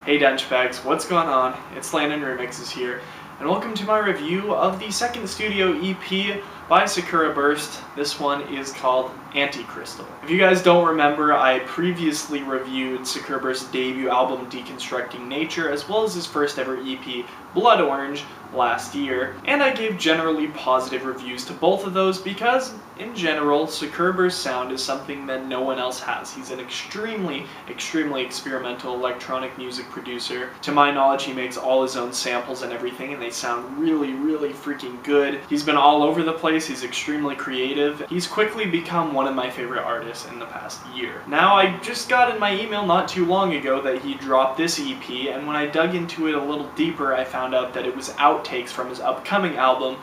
Hey Denchbags, what's going on? It's Landon Remixes here, and welcome to my review of the second studio EP by Sakuraburst. This one is called ANTICRYSTAL. If you guys don't remember, I previously reviewed Sakuraburst's debut album Deconstructing Nature, as well as his first ever EP, Blood Orange, last year, and I gave generally positive reviews to both of those because, in general, Sakuraburst's sound is something that no one else has. He's an extremely experimental electronic music producer. To my knowledge, he makes all his own samples and everything, and they sound really freaking good. He's been all over the place, he's extremely creative. He's quickly become one of my favorite artists in the past year. Now, I just got in my email not too long ago that he dropped this EP, and when I dug into it a little deeper, I found out that it was outtakes from his upcoming album,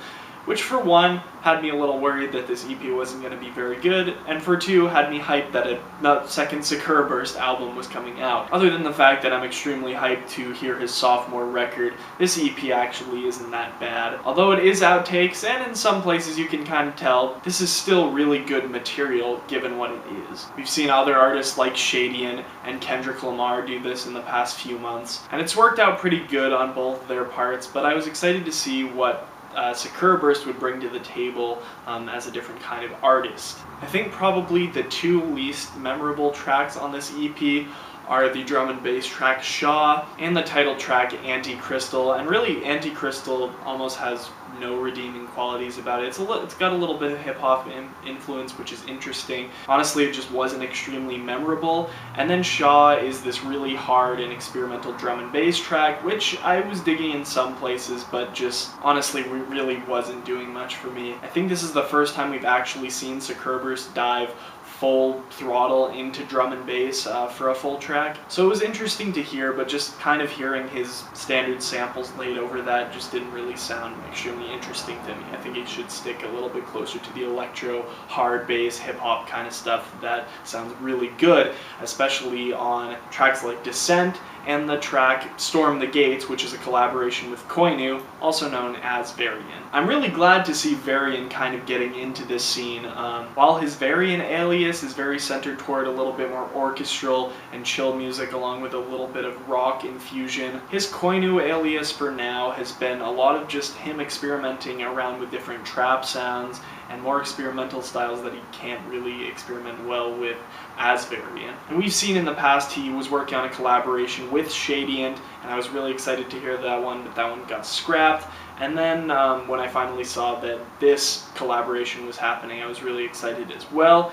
which for one, had me a little worried that this EP wasn't going to be very good, and for two, had me hyped that a second Sakuraburst album was coming out. Other than the fact that I'm extremely hyped to hear his sophomore record, this EP actually isn't that bad. Although it is outtakes, and in some places you can kind of tell, this is still really good material given what it is. We've seen other artists like Shadian and Kendrick Lamar do this in the past few months, and it's worked out pretty good on both their parts, but I was excited to see what Sakuraburst would bring to the table as a different kind of artist. I think probably the two least memorable tracks on this EP are the drum and bass track Shaw and the title track ANTICRYSTAL, and really ANTICRYSTAL almost has no redeeming qualities about it. It's got a little bit of hip-hop influence, which is interesting. Honestly, it just wasn't extremely memorable. And then Shaw is this really hard and experimental drum and bass track, which I was digging in some places, but just honestly really wasn't doing much for me. I think this is the first time we've actually seen Sakuraburst dive full throttle into drum and bass for a full track. So it was interesting to hear, but just kind of hearing his standard samples laid over that just didn't really sound extremely interesting to me. I think it should stick a little bit closer to the electro, hard bass, hip-hop kind of stuff that sounds really good, especially on tracks like Descent and the track Storm the Gates, which is a collaboration with Koinu, also known as Varian. I'm really glad to see Varian kind of getting into this scene. While his Varian alias is very centered toward a little bit more orchestral and chill music along with a little bit of rock infusion, his Koinu alias for now has been a lot of just him experimenting around with different trap sounds and more experimental styles that he can't really experiment well with as Variant. And we've seen in the past he was working on a collaboration with Shadian, and I was really excited to hear that one, but that one got scrapped. And then when I finally saw that this collaboration was happening, I was really excited as well.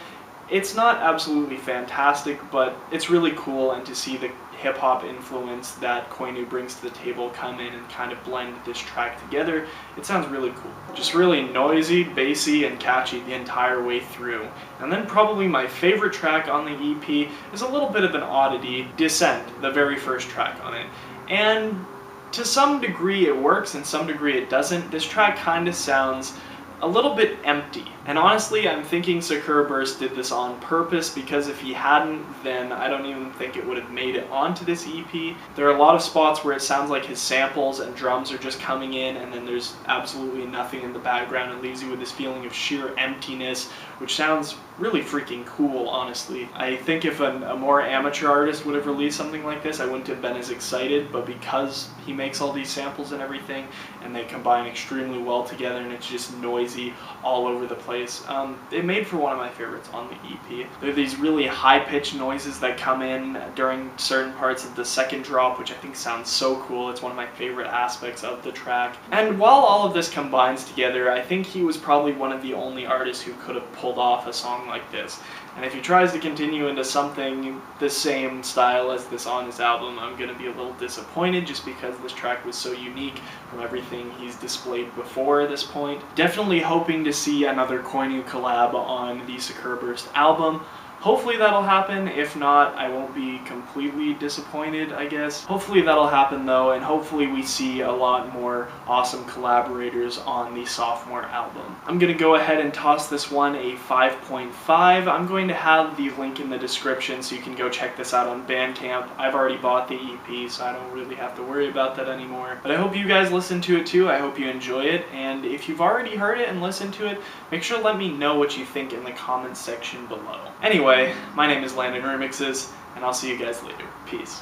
It's not absolutely fantastic, but it's really cool, and to see the hip-hop influence that Koinu brings to the table come in and kind of blend this track together, it sounds really cool. Just really noisy, bassy, and catchy the entire way through. And then probably my favorite track on the EP is a little bit of an oddity, Descent, the very first track on it. And to some degree it works, and some degree it doesn't. This track kind of sounds a little bit empty. And honestly, I'm thinking Sakuraburst did this on purpose, because if he hadn't, then I don't even think it would have made it onto this EP. There are a lot of spots where it sounds like his samples and drums are just coming in, and then there's absolutely nothing in the background. It leaves you with this feeling of sheer emptiness, which sounds really freaking cool, honestly. I think if a more amateur artist would have released something like this, I wouldn't have been as excited, but because he makes all these samples and everything, and they combine extremely well together, and it's just noisy all over the place, it made for one of my favorites on the EP. There are these really high-pitched noises that come in during certain parts of the second drop, which I think sounds so cool. It's one of my favorite aspects of the track. And while all of this combines together, I think he was probably one of the only artists who could have pulled off a song like this. And if he tries to continue into something the same style as this on his album, I'm going to be a little disappointed, just because this track was so unique from everything he's displayed before at this point. Definitely hoping to see another Koinu collab on the Sakuraburst album. Hopefully that'll happen. If not, I won't be completely disappointed, I guess. Hopefully that'll happen though, and hopefully we see a lot more awesome collaborators on the sophomore album. I'm gonna go ahead and toss this one a 5.5. I'm going to have the link in the description so you can go check this out on Bandcamp. I've already bought the EP, so I don't really have to worry about that anymore. But I hope you guys listen to it too. I hope you enjoy it, and if you've already heard it and listened to it, make sure to let me know what you think in the comments section below. Anyway, my name is Landon Remixes, and I'll see you guys later. Peace.